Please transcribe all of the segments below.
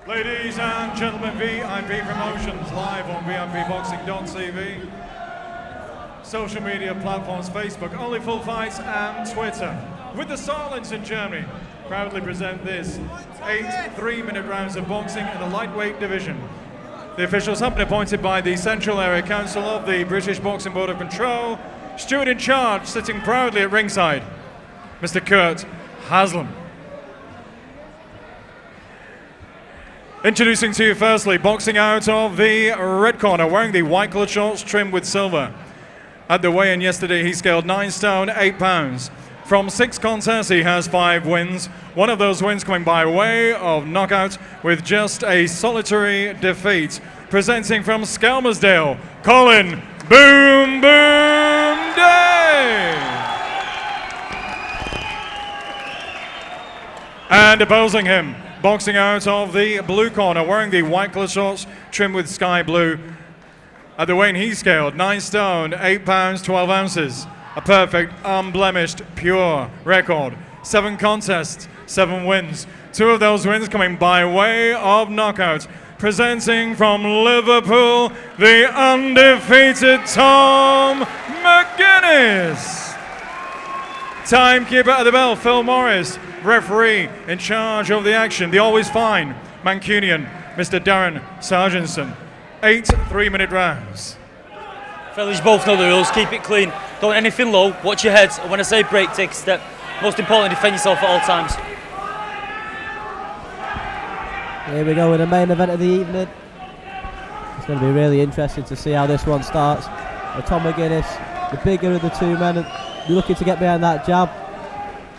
Ladies and gentlemen, VIP Promotions live on VIPboxing.tv. Social media platforms, Facebook, Only Full Fights and Twitter. With the Silence in Germany, proudly present this 8 3-minute rounds of boxing in the lightweight division. The officials have been appointed by the Central Area Council of the British Boxing Board of Control. Steward in charge, sitting proudly at ringside, Mr. Kurt Haslam. Introducing to you firstly, boxing out of the red corner, wearing the white coloured shorts trimmed with silver. At the weigh-in yesterday, he scaled 9 stone, 8 pounds. From 6 contests, he has 5 wins. One of those wins coming by way of knockout with just a solitary defeat. Presenting from Skelmersdale, Colin Boom Boom Day! And opposing him, boxing out of the blue corner, wearing the white coloured shorts trimmed with sky blue. At the weigh-in, he scaled 9 stone, 8 pounds, 12 ounces. A perfect, unblemished, pure record. 7 contests, 7 wins. 2 of those wins coming by way of knockout. Presenting from Liverpool, the undefeated Tom McGuinness. Timekeeper at the bell, Phil Morris. Referee in charge of the action, the always fine Mancunian, Mr. Darren Sargentson. 8 3-minute rounds. Fellas, you both know the rules. Keep it clean. Don't let anything low. Watch your head. And when I say break, take a step. Most importantly, defend yourself at all times. Here we go with the main event of the evening. It's going to be really interesting to see how this one starts. Tom McGuinness, the bigger of the two men, looking to get behind that jab,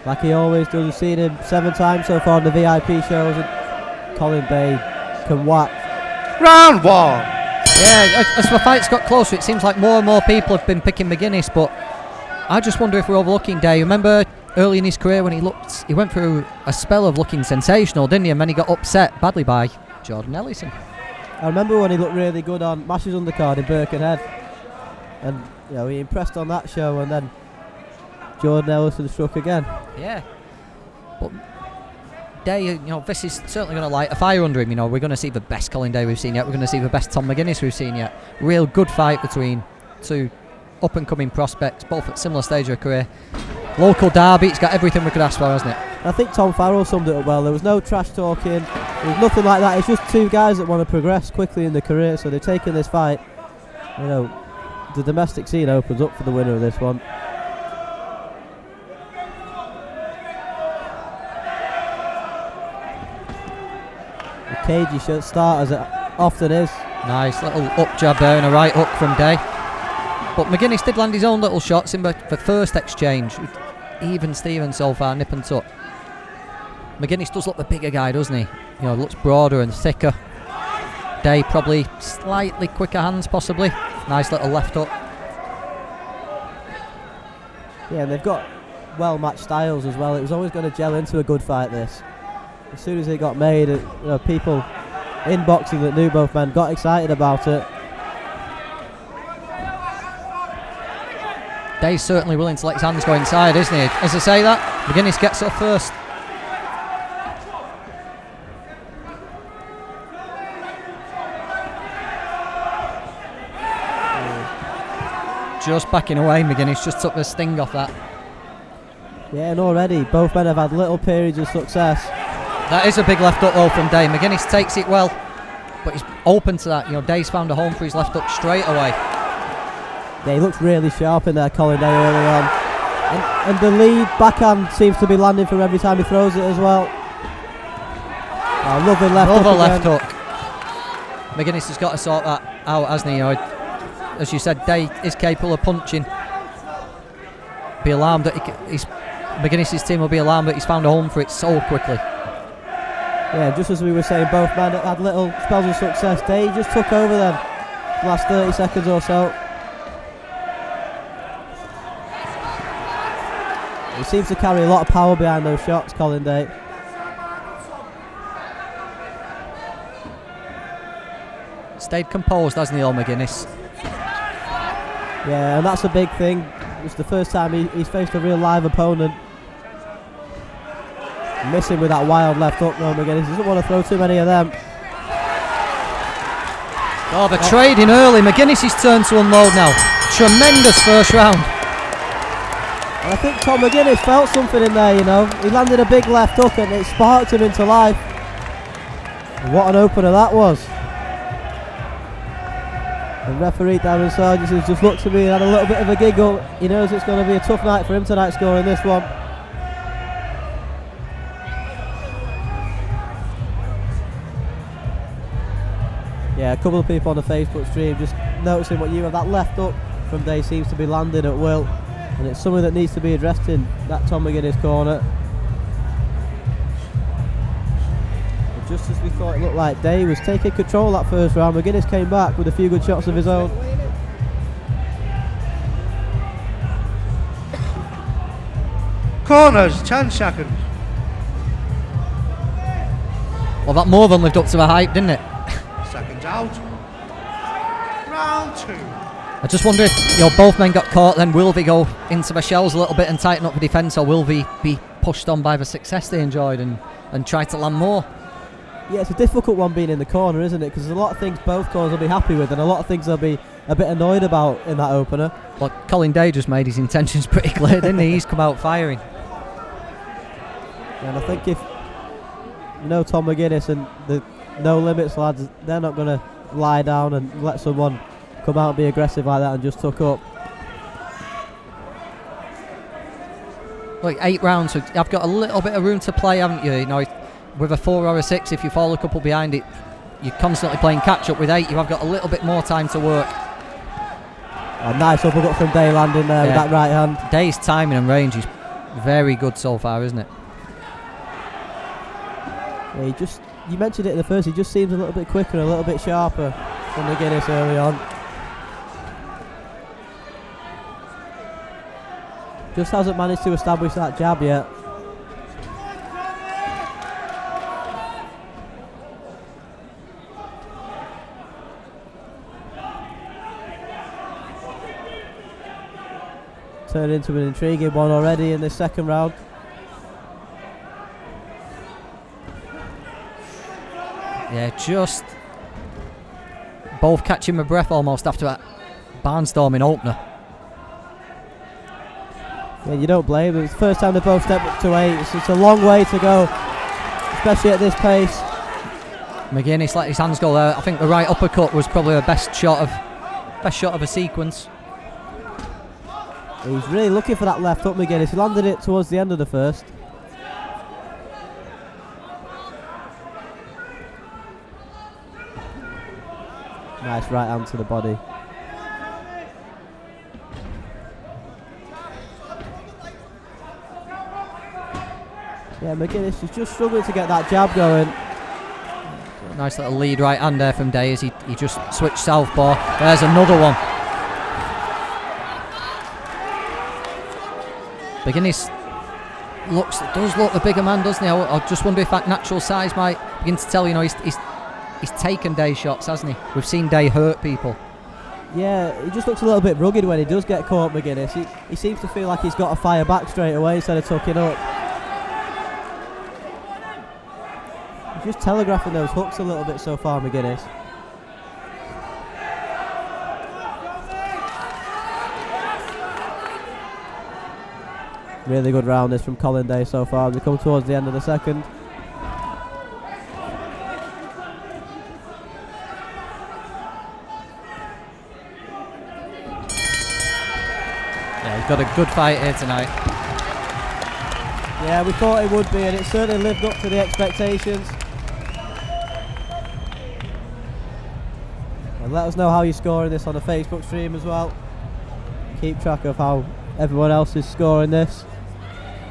like he always does. We've seen him 7 times so far on the VIP shows, and Colin Bay can whack. Round 1. Yeah, as the fights got closer, it seems like more and more people have been picking McGuinness, but I just wonder if we're overlooking Day. Remember early in his career when he went through a spell of looking sensational, didn't he? And then he got upset badly by Jordan Ellison. I remember when he looked really good on Mash's undercard in Birkenhead, and he impressed on that show, and then Jordan Ellison struck again. Yeah, but Day, this is certainly going to light a fire under him. We're going to see the best Colin Day we've seen yet. We're going to see the best Tom McGuinness we've seen yet. Real good fight between 2 up-and-coming prospects, both at similar stage of career. Local derby, it's got everything we could ask for, hasn't it? I think Tom Farrell summed it up well. There was no trash talking, there was nothing like that. It's just 2 guys that want to progress quickly in their career, so they've taken this fight. The domestic scene opens up for the winner of this one. Cagey should start as it often is. Nice little up jab there and a right hook from Day. But McGuinness did land his own little shots in the first exchange. Even Steven so far, nip and tuck. McGuinness does look the bigger guy, doesn't he? Looks broader and thicker. Day probably slightly quicker hands, possibly. Nice little left hook. Yeah, and they've got well-matched styles as well. It was always going to gel into a good fight, this. As soon as it got made, people in boxing that knew both men got excited about it. Day's certainly willing to let his hands go inside, isn't he? As I say that, McGuinness gets up first. Just backing away, McGuinness just took the sting off that. Yeah, and already both men have had little periods of success. That is a big left hook though from Day. McGuinness takes it well, but he's open to that. Day's found a home for his left hook straight away. Yeah, he looks really sharp in there, Colin Day, early on. And the lead backhand seems to be landing for every time he throws it as well. Oh, lovely left hook. Another left hook. McGuinness has got to sort that out, hasn't he? As you said, Day is capable of punching. Be alarmed that McGuinness's team will be alarmed that he's found a home for it so quickly. Yeah, just as we were saying, both men had little spells of success. Day just took over them the last 30 seconds or so. He seems to carry a lot of power behind those shots, Colin Day. Stayed composed, hasn't he, old McGuinness? Yeah, and that's a big thing. It's the first time he's faced a real live opponent. Missing with that wild left hook, no, McGuinness doesn't want to throw too many of them. Oh, they're trading early. McGuinness' turn to unload now. Tremendous first round. And I think Tom McGuinness felt something in there, you know. He landed a big left hook and it sparked him into life. And what an opener that was. And referee Darren Sargent has just looked at me and had a little bit of a giggle. He knows it's going to be a tough night for him tonight scoring this one. Yeah, a couple of people on the Facebook stream just noticing what you have. That left hook from Day seems to be landing at will, and it's something that needs to be addressed in that Tom McGuinness corner. But just as we thought it looked like Day was taking control that first round, McGuinness came back with a few good shots of his own. Corners, 10 seconds. Well, that more than lived up to the hype, didn't it? Seconds out. Round 2. I just wonder if both men got caught, then will they go into the shells a little bit and tighten up the defence, or will they be pushed on by the success they enjoyed and try to land more? Yeah, it's a difficult one being in the corner, isn't it? Because there's a lot of things both corners will be happy with and a lot of things they'll be a bit annoyed about in that opener. Well, Colin Day just made his intentions pretty clear, didn't he? He's come out firing. And I think if Tom McGuinness and the No Limits lads, they're not going to lie down and let someone come out and be aggressive like that and just tuck up. Look, 8 rounds, so I've got a little bit of room to play, haven't you? You know, with a 4 or a 6, if you fall a couple behind it, you're constantly playing catch up. With 8, you have got a little bit more time to work. A nice uppercut from Day landing there with that right hand. Day's timing and range is very good so far, isn't it? Yeah, you mentioned it in the first, he just seems a little bit quicker, a little bit sharper than McGuinness early on. Just hasn't managed to establish that jab yet. Turned into an intriguing one already in this second round. Yeah, just both catching my breath almost after that barnstorming opener. Yeah, you don't blame them. It's the first time they both stepped up to 8. It's a long way to go, especially at this pace. McGuinness let his hands go there. I think the right uppercut was probably the best shot of a sequence. He's really looking for that left hook, McGuinness. He landed it towards the end of the first. Nice right hand to the body. Yeah, McGuinness is just struggling to get that jab going. Nice little lead right hand there from Day as he just switched southpaw. There's another one. McGuinness does look the bigger man, doesn't he? I just wonder if that natural size might begin to tell. You know, he's taken Day shots, hasn't he? We've seen Day hurt people. Yeah, he just looks a little bit rugged when he does get caught, McGuinness. He seems to feel like he's got to fire back straight away instead of tucking up. He's just telegraphing those hooks a little bit so far, McGuinness. Really good round this from Colin Day so far. We come towards the end of the second. Yeah, he's got a good fight here tonight. Yeah, we thought it would be, and it certainly lived up to the expectations. And let us know how you're scoring this on the Facebook stream as well. Keep track of how everyone else is scoring this,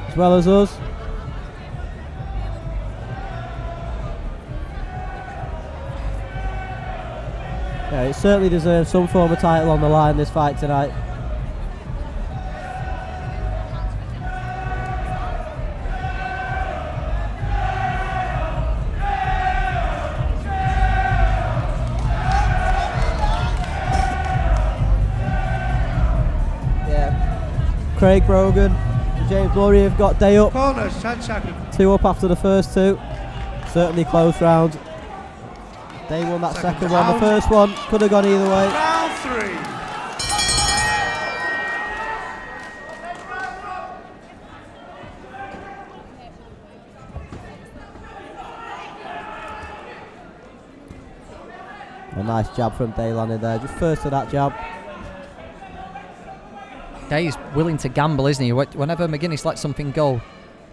as well as us. Yeah, it certainly deserves some form of title on the line, this fight tonight. Craig Brogan and James Murray have got Day up. Corners, 10 seconds. 2 up after the first 2. Certainly close round. Day won that Second second one. The down. first one could have gone either way. Round 3. A nice jab from Day landed there. Just first to that jab. Day's willing to gamble, isn't he? Whenever McGuinness lets something go,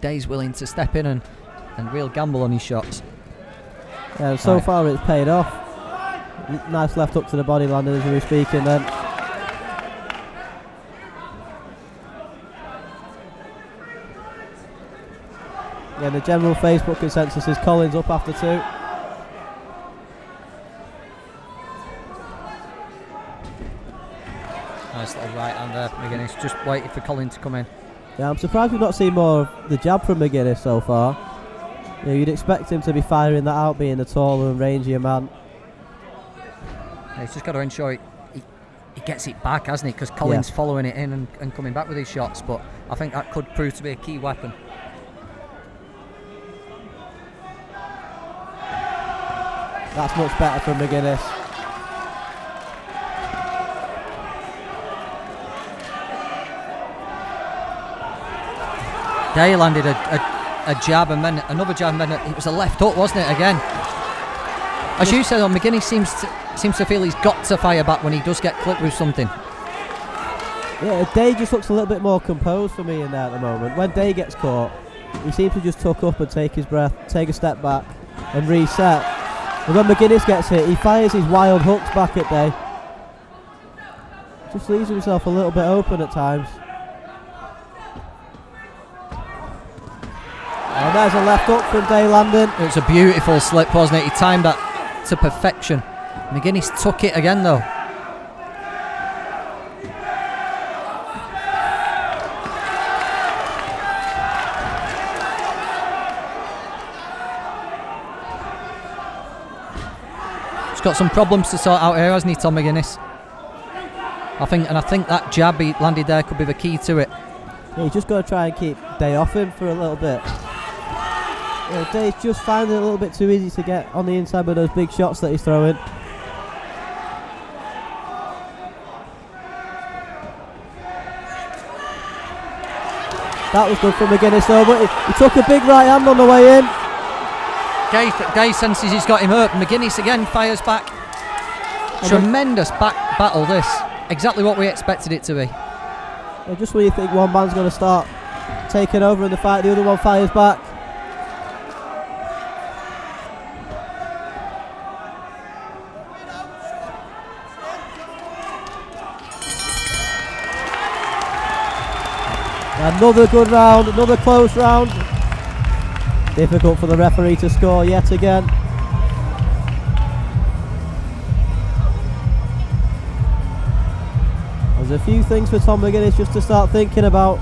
Day's willing to step in and real gamble on his shots. Yeah, so far it's paid off. Nice left hook to the body landed as we were speaking then. Yeah, the general Facebook consensus is Colin's up after 2. Nice little right hand there, McGuinness. Just waited for Colin to come in. Yeah, I'm surprised we've not seen more of the jab from McGuinness so far. You know, you'd expect him to be firing that out, being a taller and rangier man. Yeah, he's just got to ensure he gets it back, hasn't he? Because Colin's following it in and coming back with his shots, but I think that could prove to be a key weapon. That's much better from McGuinness. Day landed a jab and then another jab, and then it was a left hook, wasn't it, again? As you said, McGuinness seems to feel he's got to fire back when he does get clipped with something. Yeah, Day just looks a little bit more composed for me in there at the moment. When Day gets caught, he seems to just tuck up and take his breath, take a step back and reset. And when McGuinness gets hit, he fires his wild hooks back at Day. Just leaves himself a little bit open at times. And there's a left hook from Day landing. It was a beautiful slip, wasn't it? He timed that to perfection. McGuinness took it again, though. He's got some problems to sort out here, hasn't he, Tom McGuinness? I think that jab he landed there could be the key to it. Yeah, you just got to try and keep Day off him for a little bit. Yeah, Day's just finding it a little bit too easy to get on the inside with those big shots that he's throwing. That was good from McGuinness though, but he took a big right hand on the way in. Day senses he's got him hurt. McGuinness again fires back. Tremendous back battle this. Exactly what we expected it to be. Yeah, just when you think one man's going to start taking over in the fight, the other one fires back. Another good round, another close round. Difficult for the referee to score yet again. There's a few things for Tom McGuinness just to start thinking about.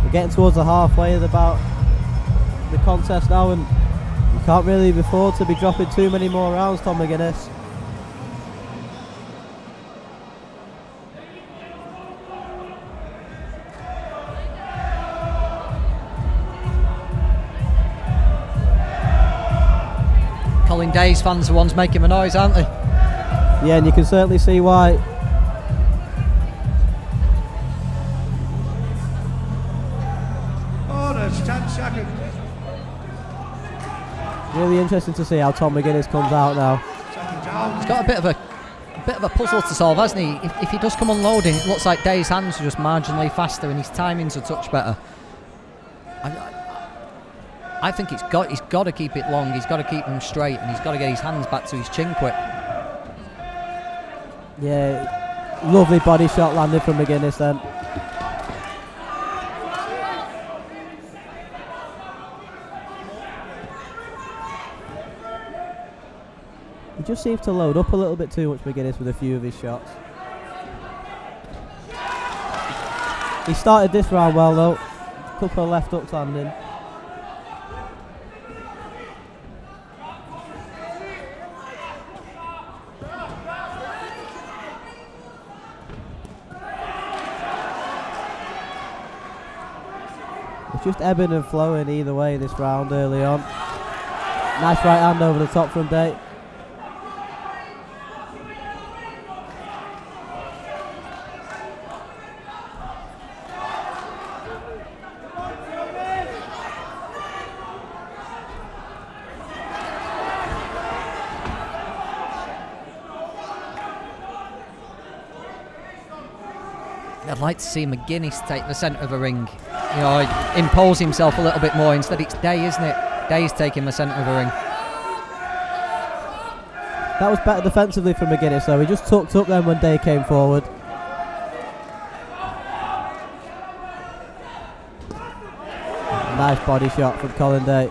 We're getting towards the halfway of the contest now, and you can't really afford to be dropping too many more rounds, Tom McGuinness. Colin Day's fans are the ones making the noise, aren't they? Yeah, and you can certainly see why. Oh, there's 10 seconds. Really interesting to see how Tom McGuinness comes out now. Second down. He's got a bit of a puzzle to solve, hasn't he? If he does come unloading, it looks like Day's hands are just marginally faster and his timing's a touch better. I think he's got to keep it long. He's got to keep them straight, and he's got to get his hands back to his chin quick. Yeah, lovely body shot landed from McGuinness then. He just seems to load up a little bit too much, McGuinness, with a few of his shots. He started this round well though. A couple of left hooks landing. It's just ebbing and flowing either way this round early on. Nice right hand over the top from Day. I'd like to see McGuinness take the centre of the ring. You know, impose himself a little bit more. Instead, it's Day, isn't it? Day's taking the centre of the ring. That was better defensively from McGuinness, though. He just tucked up then when Day came forward. Nice body shot from Colin Day.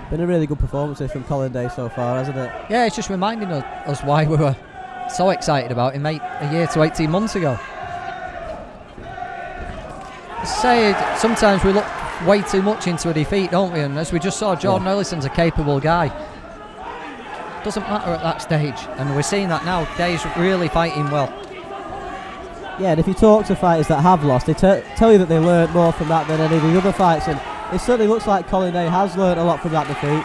Been a really good performance from Colin Day so far, hasn't it? Yeah, it's just reminding us why we were so excited about him a year to 18 months ago. I say, sometimes we look way too much into a defeat, don't we? And as we just saw, Jordan Ellison's a capable guy. Doesn't matter at that stage, and we're seeing that now. Day's really fighting well. Yeah, and if you talk to fighters that have lost, they tell you that they learned more from that than any of the other fights, and it certainly looks like Colin Day has learned a lot from that defeat.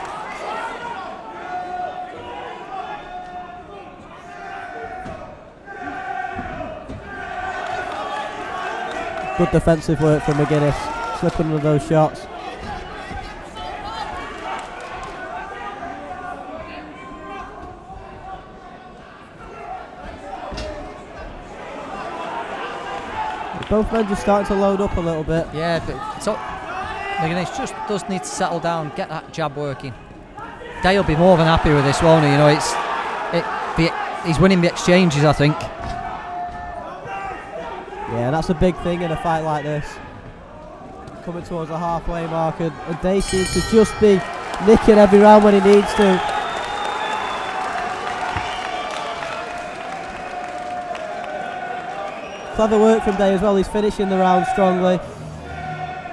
Good defensive work from McGuinness, slipping under those shots. Both men just starting to load up a little bit. Yeah, but so McGuinness just does need to settle down, get that jab working. Day will be more than happy with this, won't he? You know, he's winning the exchanges, I think. Yeah, that's a big thing in a fight like this. Coming towards the halfway mark, and Day seems to just be nicking every round when he needs to. Clever work from Day as well. He's finishing the round strongly,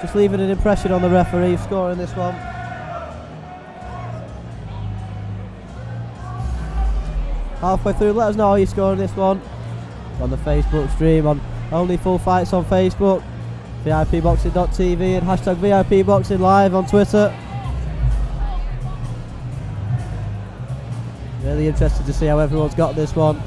just leaving an impression on the referee scoring this one. Halfway through, let us know how you're scoring this one on the Facebook stream, on Only Full Fights on Facebook, VIPboxing.tv, and hashtag VIPboxing live on Twitter. Really interested to see how everyone's got this one.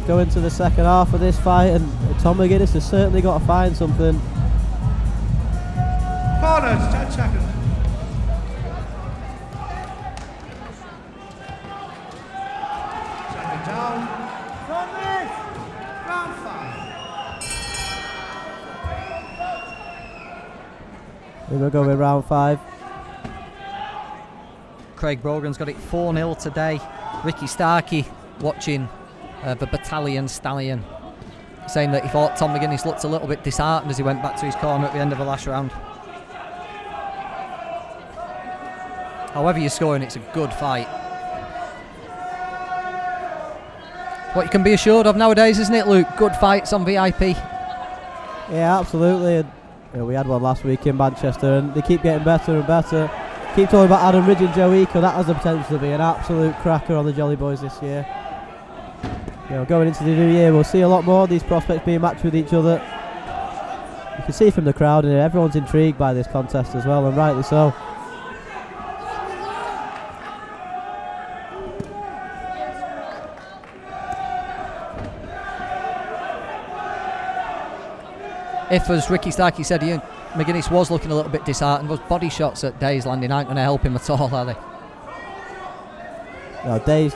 Go into the second half of this fight, and Tom McGuinness has certainly got to find something. Corners, 10 seconds. Second down. Round 5. We'll go with round 5. Craig Brogan's got it 4-0 today. Ricky Starkey watching the Battalion Stallion, saying that he thought Tom McGuinness looked a little bit disheartened as he went back to his corner at the end of the last round. However you're scoring, it's a good fight. What you can be assured of nowadays, isn't it, Luke? Good fights on VIP. Yeah, absolutely. And, you know, we had one last week in Manchester, and they keep getting better and better. Keep talking about Adam Ridge and Joe Eco. That has the potential to be an absolute cracker on the Jolly Boys this year. You know, going into the new year, we'll see a lot more of these prospects being matched with each other. You can see from the crowd, and everyone's intrigued by this contest as well, and rightly so. If, as Ricky Starkey said, McGuinness was looking a little bit disheartened, those body shots that Day's landing aren't going to help him at all, are they? No, Day's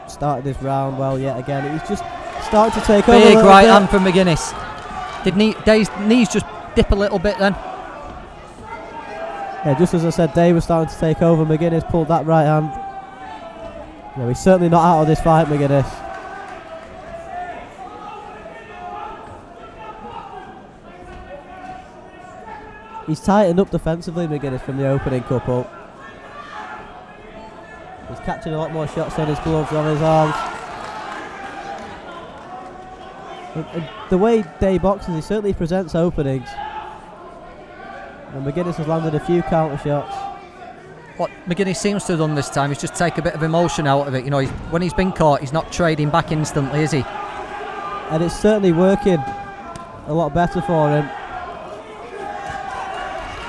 started this round well yet again. He's just starting to take over. Big right hand from McGuinness. Did Day's knees just dip a little bit then? Yeah, just as I said, Day was starting to take over. McGuinness pulled that right hand. Yeah, he's certainly not out of this fight, McGuinness. He's tightened up defensively, McGuinness, from the opening couple. He's catching a lot more shots on his gloves, on his arms. And the way Day boxes, he certainly presents openings. And McGuinness has landed a few counter shots. What McGuinness seems to have done this time is just take a bit of emotion out of it. You know, when he's been caught, he's not trading back instantly, is he? And it's certainly working a lot better for him.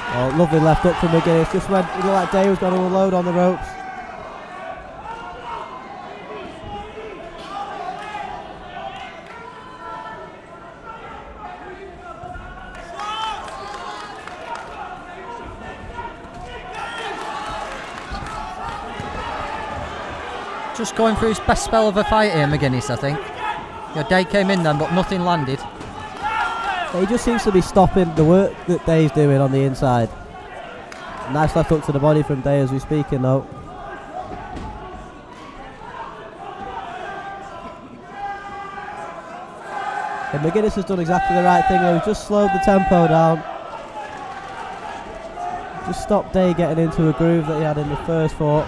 Oh, lovely left up from McGuinness. Just when it looked like Day was going to unload on the ropes. just going through his best spell of a fight here, McGuinness, I think. Day came in then, but nothing landed. He just seems to be stopping the work that Day's doing on the inside. Nice left hook to the body from Day as we're speaking though. And McGuinness has done exactly the right thing though. He's just slowed the tempo down. Just stopped Day getting into a groove that he had in the first fought.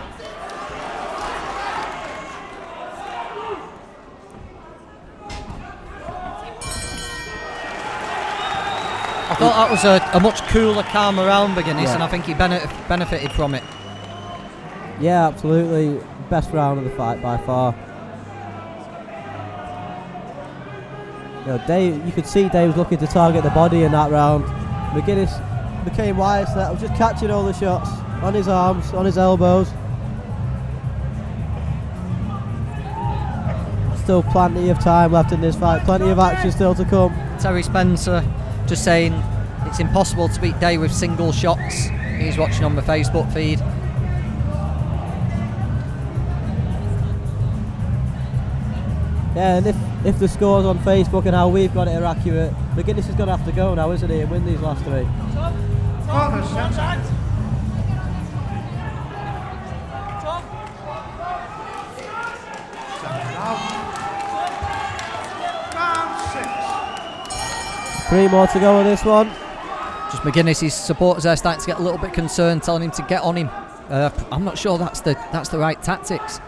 I thought that was a much cooler, calmer round, McGuinness, and I think he benefited from it. Yeah, absolutely. Best round of the fight by far. Dave, you could see Dave was looking to target the body in that round. McGuinness became wise. That was just catching all the shots on his arms, on his elbows. Still plenty of time left in this fight. Plenty of action still to come. Terry Spencer just saying it's impossible to beat Day with single shots. He's watching on the Facebook feed. Yeah, and if the scores on Facebook and how we've got it are accurate, McGuinness is going to have to go now, isn't he, and win these last three. Three more to go with this one. Just McGuinness' supporters are starting to get a little bit concerned, telling him to get on him. I'm not sure that's the right tactics.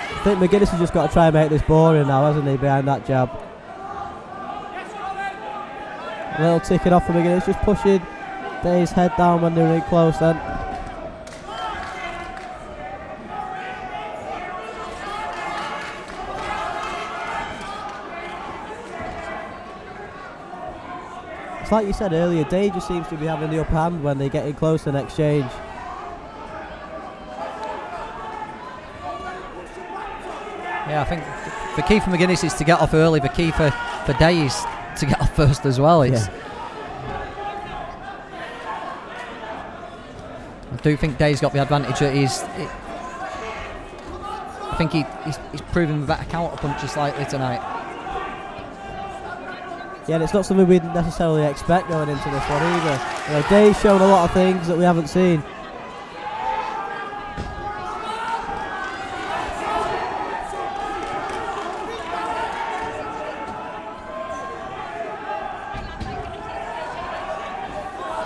I think McGuinness has just got to try and make this boring now, hasn't he, behind that jab. A little ticking off from McGuinness, just pushing Day's head down when they're in close then. It's like you said earlier, Day just seems to be having the upper hand when they get in close in exchange. Yeah, I think the key for McGuinness is to get off early. The key for Day is to get off first as well. I do think Day's got the advantage that I think he's proven the better counter puncher slightly tonight. Yeah, and it's not something we'd necessarily expect going into this one either. Day's shown a lot of things that we haven't seen.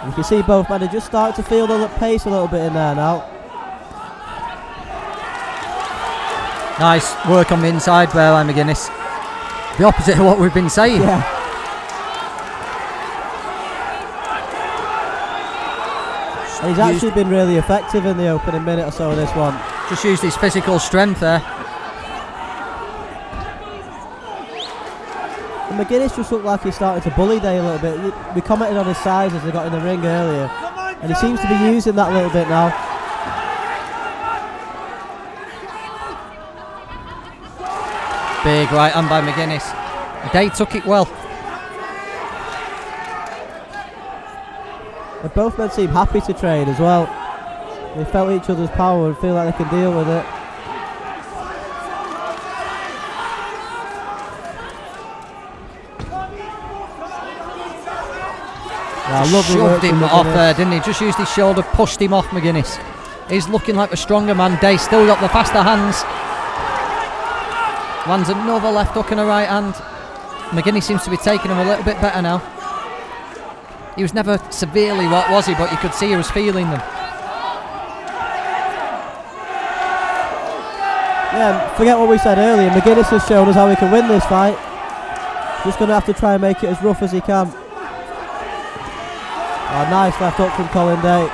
You can see both men are just starting to feel the pace a little bit in there now. Nice work on the inside there by McGuinness. The opposite of what we've been saying. Yeah. And he's actually been really effective in the opening minute or so of this one. Just used his physical strength there. And McGuinness just looked like he's starting to bully Day a little bit. We commented on his size as they got in the ring earlier, and he seems to be using that a little bit now. Big right hand by McGuinness. Day took it well. And both men seem happy to trade as well. They felt each other's power and feel like they can deal with it. Shoved him off there, didn't he? Just used his shoulder, pushed him off McGuinness. He's looking like a stronger man. Day still got the faster hands. Lands another left hook and a right hand. McGuinness seems to be taking him a little bit better now. He was never severely what was he, but you could see he was feeling them. Yeah, forget what we said earlier. McGuinness has shown us how he can win this fight. Just going to have to try and make it as rough as he can. Oh, nice left hook from Colin Day.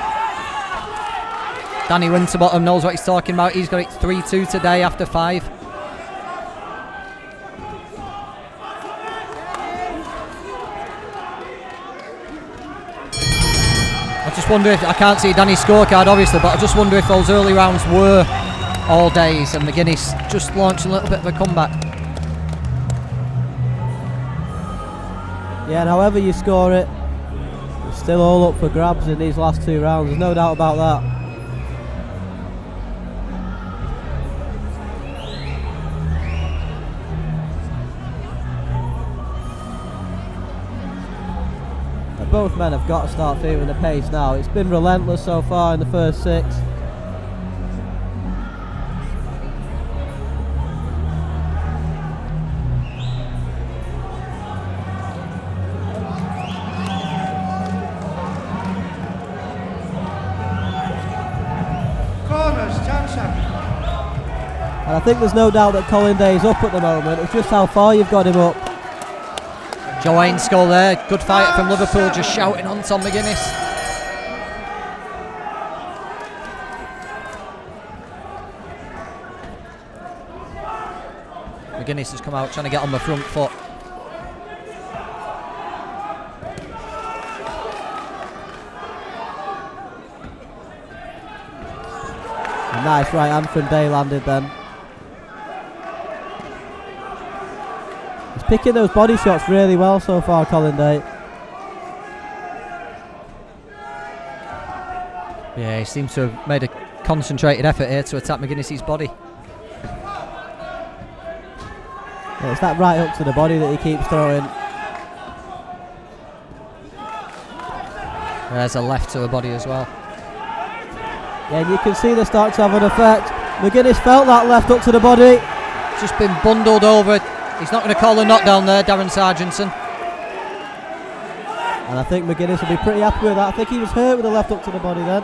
Danny Winterbottom knows what he's talking about. He's got it 3-2 today after 5. I just wonder if, I can't see Danny's scorecard obviously, but I just wonder if those early rounds were all Days and McGuinness just launched a little bit of a comeback. Yeah, and however you score it, it's still all up for grabs in these last 2 rounds. There's no doubt about that. both men have got to start feeling the pace now. It's been relentless so far in the first 6. Corners, 10 seconds. And I think there's no doubt that Colin Day's up at the moment. It's just how far you've got him up. Joe Ainscoll there, good fight from Liverpool, just shouting on Tom McGuinness. McGuinness has come out trying to get on the front foot. A nice right hand from Day landed then. He's picking those body shots really well so far, Colin Day. Yeah, he seems to have made a concentrated effort here to attack McGuinness's body. Yeah, it's that right hook to the body that he keeps throwing. There's a left to the body as well. Yeah, and you can see they start to have an effect. McGuinness felt that left hook to the body. Just been bundled over. He's not going to call a knockdown there, Darren Sargentson. And I think McGuinness will be pretty happy with that. I think he was hurt with the left hook to the body then.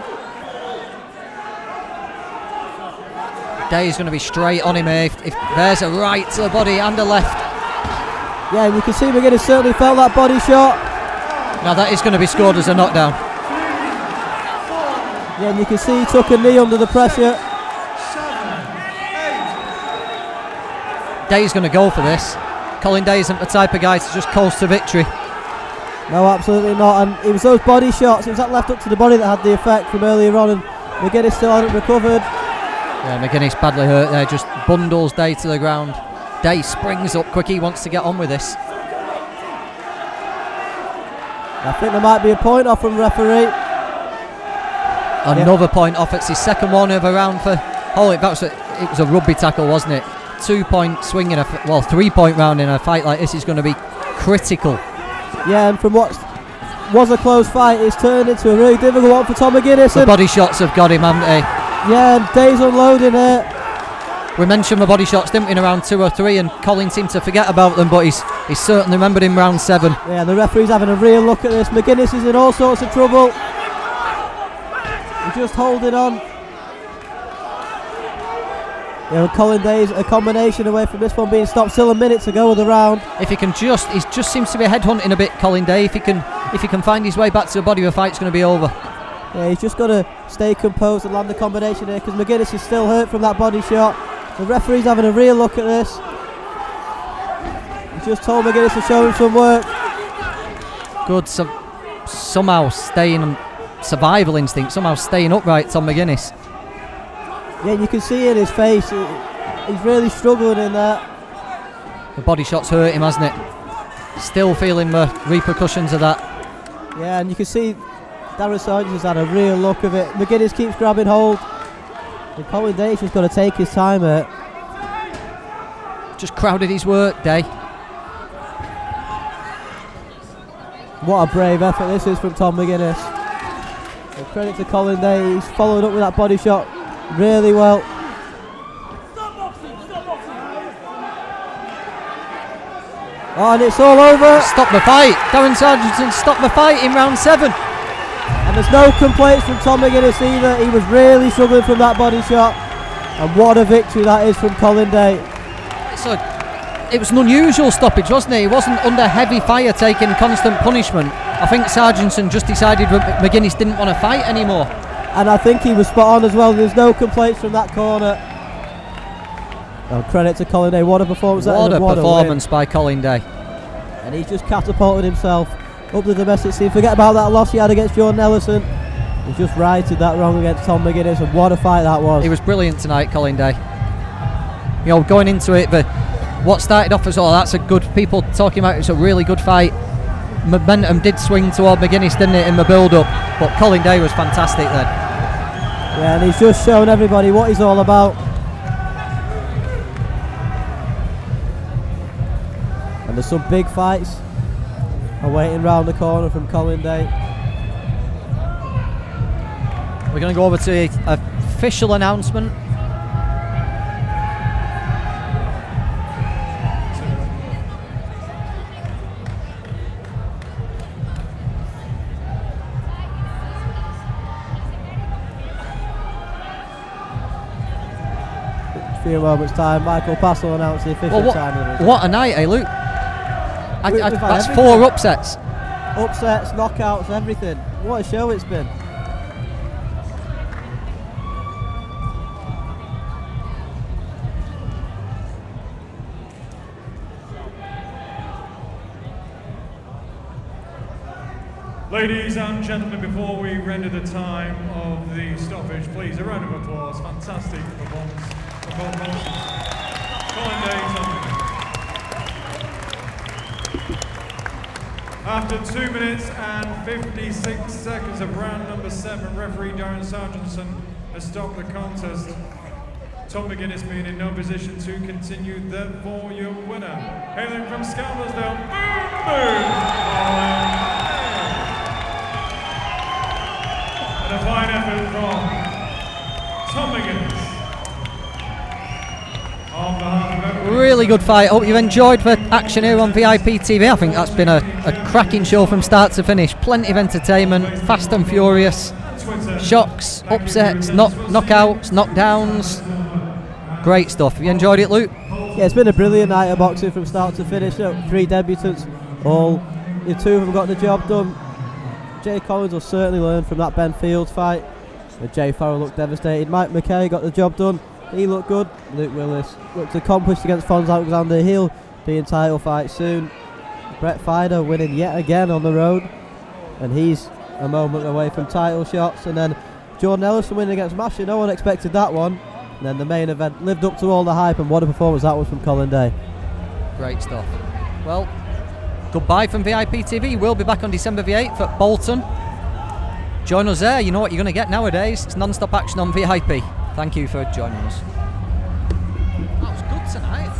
Day's going to be straight on him here. If there's a right to the body and a left. Yeah, and you can see McGuinness certainly felt that body shot. Now that is going to be scored as a knockdown. Yeah, and you can see he took a knee under the pressure. 7, 8. Day's going to go for this. Colin Day isn't the type of guy to just coast to victory. No, absolutely not. And it was those body shots, it was that left hook to the body that had the effect from earlier on, and McGuinness still hadn't recovered. Yeah, McGuinness badly hurt there, just bundles Day to the ground. Day springs up quick, he wants to get on with this. I think there might be a point off from the referee. Another point off. It's his second one of a round for Holly. It was a rugby tackle, wasn't it? 2-point swing in a 3-point round in a fight like this is going to be critical. Yeah, and from what was a close fight, it's turned into a really difficult one for Tom McGuinness. The body shots have got him, haven't they? Yeah, and Day's unloading it. We mentioned the body shots, didn't we, in round 2 or 3, and Colin seemed to forget about them, but he's certainly remembered in round 7. Yeah, the referee's having a real look at this. McGuinness is in all sorts of trouble. He's just holding on. Yeah, Colin Day's a combination away from this one being stopped. Still a minute to go of the round. If he can he just seems to be headhunting a bit, Colin Day. If he can find his way back to the body, the fight's going to be over. Yeah, he's just got to stay composed and land the combination here because McGuinness is still hurt from that body shot. The referee's having a real look at this. He's just told McGuinness to show him some work. Good, somehow staying survival instinct, somehow staying upright, Tom McGuinness. Yeah, you can see in his face, he's really struggling in there. The body shot's hurt him, hasn't it? Still feeling the repercussions of that. Yeah, and you can see Darren Sargent's had a real look of it. McGuinness keeps grabbing hold. And Colin Day's just got to take his time here. Just crowded his work, Day. What a brave effort this is from Tom McGuinness. And credit to Colin Day, he's followed up with that body shot really well. Oh, and it's all over. Stop the fight. Darren Sargentson stopped the fight in round 7. And there's no complaints from Tom McGuinness either. He was really struggling from that body shot. And what a victory that is from Colin Day. It was an unusual stoppage, wasn't it? He wasn't under heavy fire taking constant punishment. I think Sargentson just decided that McGuinness didn't want to fight anymore. And I think he was spot on as well. There's no complaints from that corner. Oh, credit to Colin Day. What a performance that is. What a performance by Colin Day. And he's just catapulted himself up the domestic scene. Forget about that loss he had against Jordan Ellison. He just righted that wrong against Tom McGuinness, and what a fight that was. He was brilliant tonight, Colin Day. You know, going into it, what started off as that's a good, people talking about it's a really good fight. Momentum did swing toward McGuinness, didn't it, in the build-up? But Colin Day was fantastic then. Yeah, and he's just shown everybody what he's all about. And there's some big fights awaiting round the corner from Colin Day. We're going to go over to the official announcement. A few moments time, Michael Pass will announce the official time of the what a night, eh, Luke? We've had That's everything. 4 upsets. Upsets, knockouts, everything. What a show it's been. Ladies and gentlemen, before we render the time of the stoppage, please a round of applause. Fantastic performance from both horses. Colin Day, after 2 minutes and 56 seconds of round number 7, referee Darren Sargentson has stopped the contest. Tom McGuinness being in no position to continue, therefore your winner, hailing from Scarsdale, boom, boom, a fine effort from Tom McGuinness. On behalf of everyone. Really good fight. Hope you've enjoyed the action here on VIP TV. I think that's been a cracking show from start to finish. Plenty of entertainment, fast and furious, shocks, upsets, knockouts, knockdowns. Great stuff. Have you enjoyed it, Luke? Yeah, it's been a brilliant night of boxing from start to finish. 3 debutants, the 2 of them got the job done. Jay Collins will certainly learn from that Ben Fields fight. Jay Farrell looked devastated. Mike McKay got the job done. He looked good. Luke Willis looked accomplished against Fons Alexander. He'll be in title fight soon. Brett Fider winning yet again on the road, and he's a moment away from title shots. And then Jordan Ellison winning against Masha. No one expected that one. And then the main event lived up to all the hype, and what a performance that was from Colin Day. Great stuff. Well, goodbye from VIP TV. We'll be back on December the 8th at Bolton. Join us there. You know what you're going to get nowadays. It's non-stop action on VIP. Thank you for joining us. That was good tonight.